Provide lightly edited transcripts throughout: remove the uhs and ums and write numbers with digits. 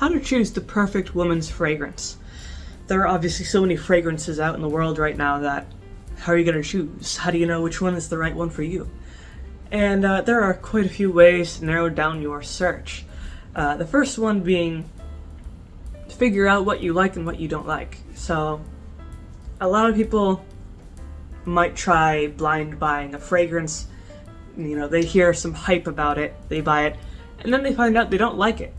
how to choose the perfect woman's fragrance. There are obviously so many fragrances out in the world right now that how are you going to choose? How do you know which one is the right one for you? And there are quite a few ways to narrow down your search. The first one being figure out what you like and what you don't like. So a lot of people might try blind buying a fragrance. You know, they hear some hype about it, they buy it, and then they find out they don't like it.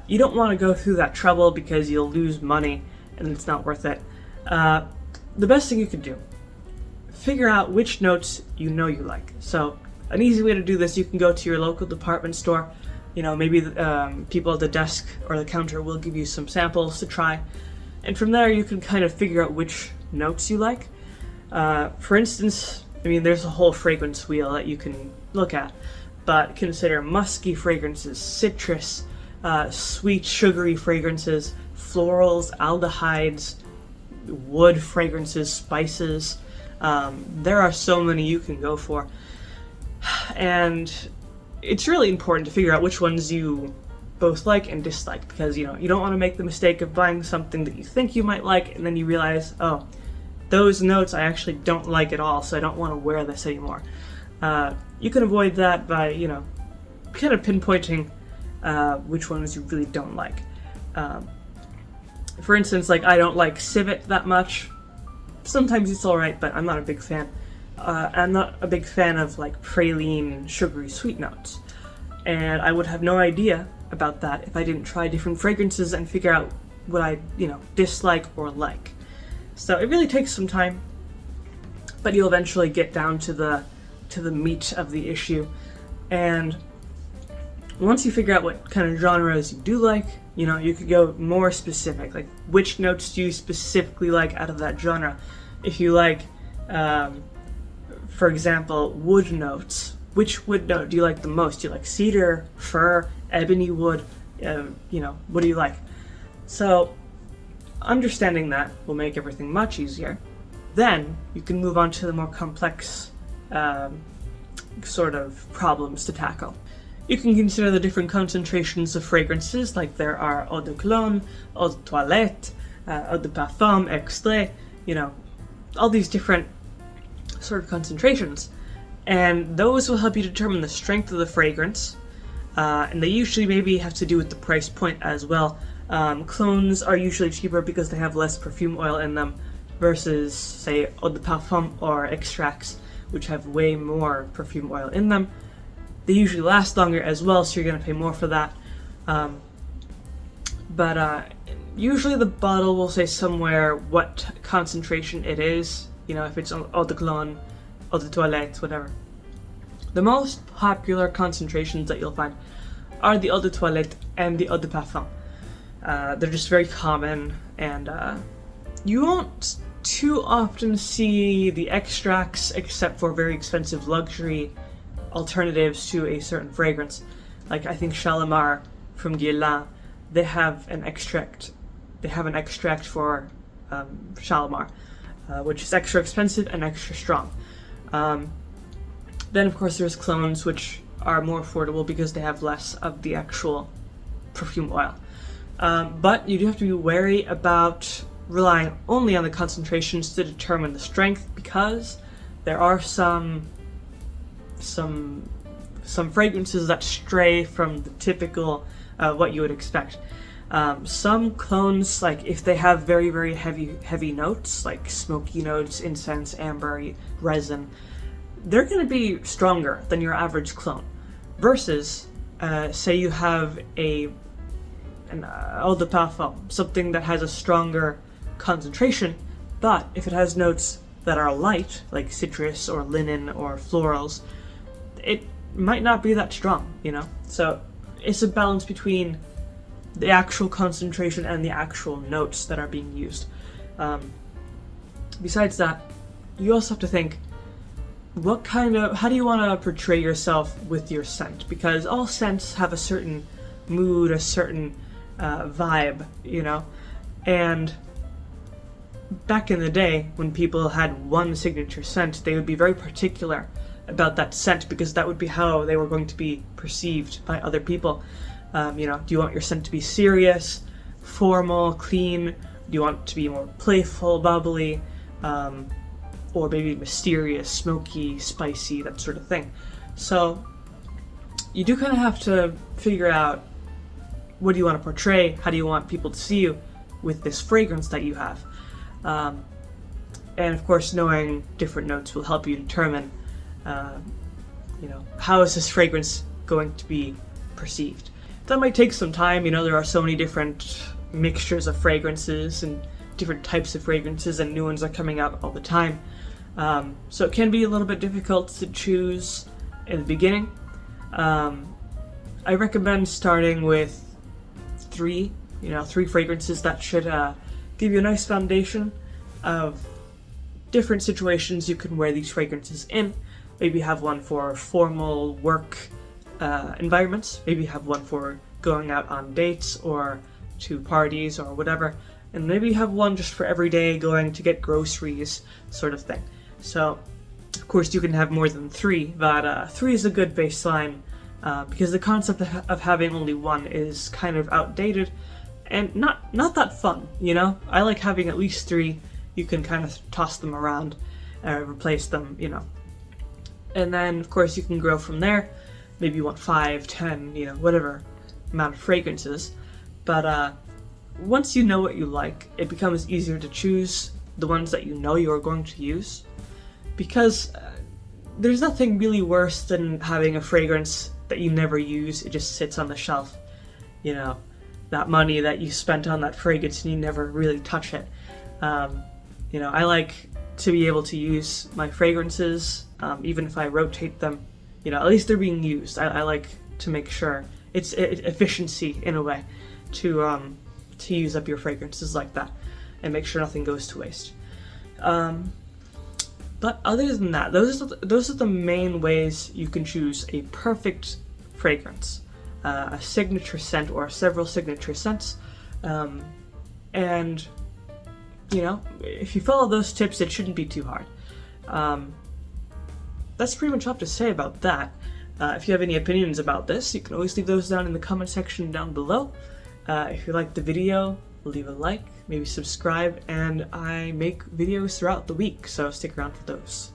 You don't want to go through that trouble because you'll lose money and it's not worth it. The best thing you can do, figure out which notes you know you like. So an easy way to do this, you can go to your local department store. You know, maybe people at the desk or the counter will give you some samples to try. And from there, you can kind of figure out which notes you like. For instance, I mean, there's a whole fragrance wheel that you can look at. But consider musky fragrances, citrus, sweet, sugary fragrances, florals, aldehydes, wood fragrances, spices. There are so many you can go for. And it's really important to figure out which ones you both like and dislike, because you don't want to make the mistake of buying something that you think you might like and then you realize, oh, those notes I actually don't like at all, so I don't want to wear this anymore. You can avoid that by kind of pinpointing which ones you really don't like. For instance, like I don't like civet that much. Sometimes it's alright, but I'm not a big fan. I'm not a big fan of like praline, sugary, sweet notes. And I would have no idea about that if I didn't try different fragrances and figure out what I, dislike or like. So it really takes some time, but you'll eventually get down to the meat of the issue. And once you figure out what kind of genres you do like, you could go more specific, like which notes do you specifically like out of that genre. If you like, for example, wood notes, which wood note do you like the most? Do you like cedar, fir, ebony wood? What do you like? So understanding that will make everything much easier. Then you can move on to the more complex sort of problems to tackle. You can consider the different concentrations of fragrances, like there are eau de cologne, eau de toilette, eau de parfum, extrait, all these different sort of concentrations. And those will help you determine the strength of the fragrance. And they usually maybe have to do with the price point as well. Clones are usually cheaper because they have less perfume oil in them versus, say, eau de parfum or extracts, which have way more perfume oil in them. They usually last longer as well, so you're going to pay more for that. But usually the bottle will say somewhere what concentration it is, if it's eau de cologne, eau de toilette, whatever. The most popular concentrations that you'll find are the eau de toilette and the eau de parfum. They're just very common, and you won't too often see the extracts except for very expensive luxury alternatives to a certain fragrance. Like I think Shalimar from Guerlain, they have an extract for Shalimar, which is extra expensive and extra strong. Then of course there's clones, which are more affordable because they have less of the actual perfume oil. But you do have to be wary about relying only on the concentrations to determine the strength, because there are some fragrances that stray from the typical what you would expect. Some clones, like if they have very, very heavy notes, like smoky notes, incense, amber, resin, they're going to be stronger than your average clone. Versus, say you have an eau de parfum, something that has a stronger concentration, but if it has notes that are light, like citrus or linen or florals, it might not be that strong, So it's a balance between the actual concentration and the actual notes that are being used. Besides that, you also have to think, how do you want to portray yourself with your scent? Because all scents have a certain mood, a certain vibe, And back in the day, when people had one signature scent, they would be very particular about that scent because that would be how they were going to be perceived by other people. Do you want your scent to be serious, formal, clean? Do you want it to be more playful, bubbly, or maybe mysterious, smoky, spicy, that sort of thing? So you do kind of have to figure out, what do you want to portray? How do you want people to see you with this fragrance that you have? And of course, knowing different notes will help you determine, how is this fragrance going to be perceived. That might take some time. There are so many different mixtures of fragrances and different types of fragrances, and new ones are coming out all the time. So it can be a little bit difficult to choose in the beginning. I recommend starting with three fragrances that should give you a nice foundation of different situations you can wear these fragrances in. Maybe have one for formal work environments, maybe have one for going out on dates or to parties or whatever, and maybe have one just for every day going to get groceries, sort of thing. So of course you can have more than three, but three is a good baseline, because the concept of having only one is kind of outdated and not that fun. I like having at least three. You can kind of toss them around, replace them, and then of course you can grow from there. Maybe you want 5, 10, whatever amount of fragrances. But once you know what you like, it becomes easier to choose the ones that you are going to use, because there's nothing really worse than having a fragrance that you never use. It just sits on the shelf. That money that you spent on that fragrance and you never really touch it. I like to be able to use my fragrances, even if I rotate them. At least they're being used. I like to make sure it's efficiency in a way to use up your fragrances like that and make sure nothing goes to waste. But other than that, those are the main ways you can choose a perfect fragrance, a signature scent or several signature scents, and if you follow those tips, it shouldn't be too hard. That's pretty much all I have to say about that. If you have any opinions about this, you can always leave those down in the comment section down below. If you liked the video, leave a like, maybe subscribe, and I make videos throughout the week, so stick around for those.